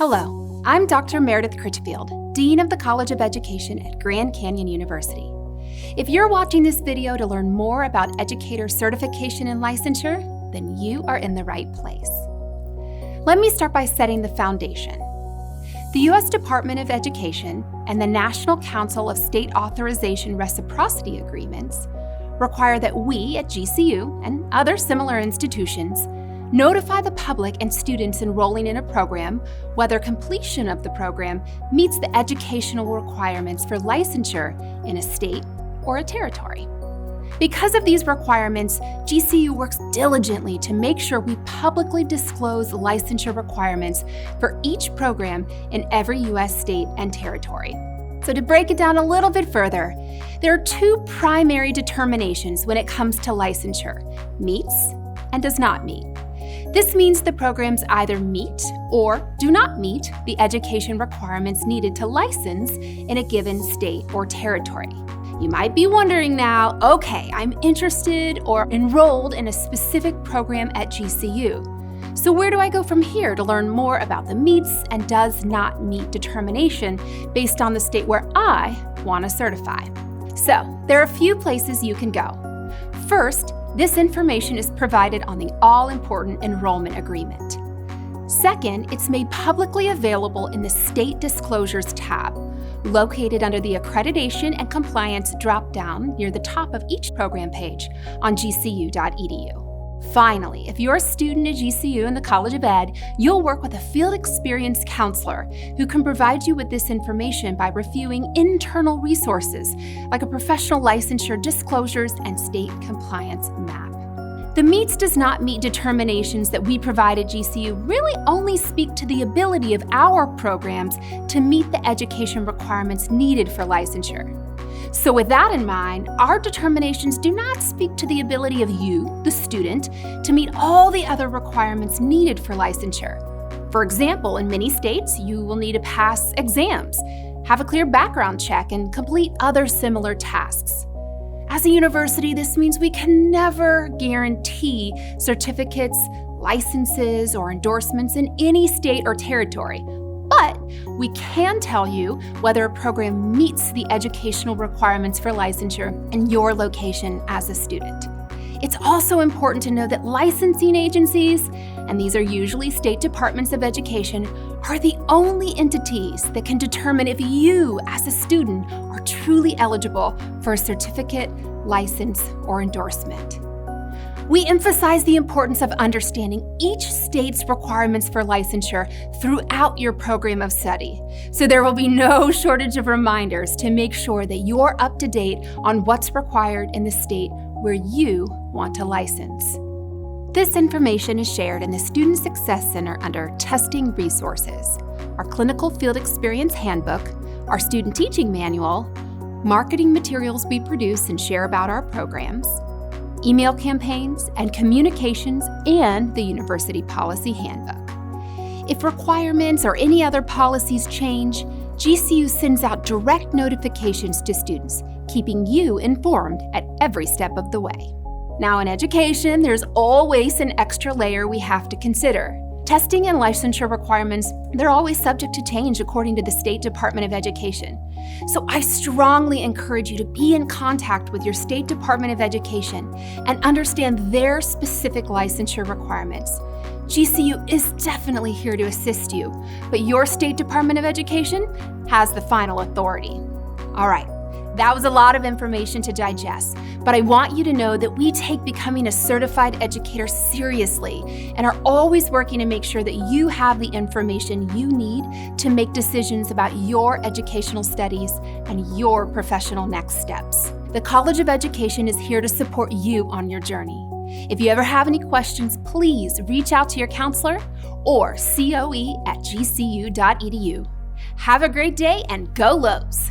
Hello, I'm Dr. Meredith Critchfield, Dean of the College of Education at Grand Canyon University. If you're watching this video to learn more about educator certification and licensure, then you are in the right place. Let me start by setting the foundation. The U.S. Department of Education and the National Council of State Authorization Reciprocity Agreements require that we at GCU and other similar institutions notify the public and students enrolling in a program whether completion of the program meets the educational requirements for licensure in a state or a territory. Because of these requirements, GCU works diligently to make sure we publicly disclose licensure requirements for each program in every U.S. state and territory. So to break it down a little bit further, there are two primary determinations when it comes to licensure: meets and does not meet. This means the programs either meet or do not meet the education requirements needed to license in a given state or territory. You might be wondering now, okay, I'm interested or enrolled in a specific program at GCU. So where do I go from here to learn more about the meets and does not meet determination based on the state where I want to certify? So there are a few places you can go. First, this information is provided on the all-important enrollment agreement. Second, it's made publicly available in the State Disclosures tab, located under the Accreditation and Compliance drop-down near the top of each program page on gcu.edu. Finally, if you're a student at GCU in the College of Ed, you'll work with a field experienced counselor who can provide you with this information by reviewing internal resources like a professional licensure disclosures and state compliance map. The meets does not meet determinations that we provide at GCU really only speak to the ability of our programs to meet the education requirements needed for licensure. So with that in mind, our determinations do not speak to the ability of you, the student, to meet all the other requirements needed for licensure. For example, in many states, you will need to pass exams, have a clear background check, and complete other similar tasks. As a university, this means we can never guarantee certificates, licenses, or endorsements in any state or territory. But we can tell you whether a program meets the educational requirements for licensure in your location as a student. It's also important to know that licensing agencies, and these are usually state departments of education, are the only entities that can determine if you, as a student, are truly eligible for a certificate, license, or endorsement. We emphasize the importance of understanding each state's requirements for licensure throughout your program of study, so there will be no shortage of reminders to make sure that you're up to date on what's required in the state where you want to license. This information is shared in the Student Success Center under Testing Resources, our Clinical Field Experience Handbook, our Student Teaching Manual, marketing materials we produce and share about our programs, email campaigns, and communications, and the University Policy Handbook. If requirements or any other policies change, GCU sends out direct notifications to students, keeping you informed at every step of the way. Now, in education, there's always an extra layer we have to consider. Testing and licensure requirements, they're always subject to change according to the State Department of Education. So I strongly encourage you to be in contact with your State Department of Education and understand their specific licensure requirements. GCU is definitely here to assist you, but your State Department of Education has the final authority. All right. That was a lot of information to digest, but I want you to know that we take becoming a certified educator seriously and are always working to make sure that you have the information you need to make decisions about your educational studies and your professional next steps. The College of Education is here to support you on your journey. If you ever have any questions, please reach out to your counselor or coe@gcu.edu. Have a great day and go Lows!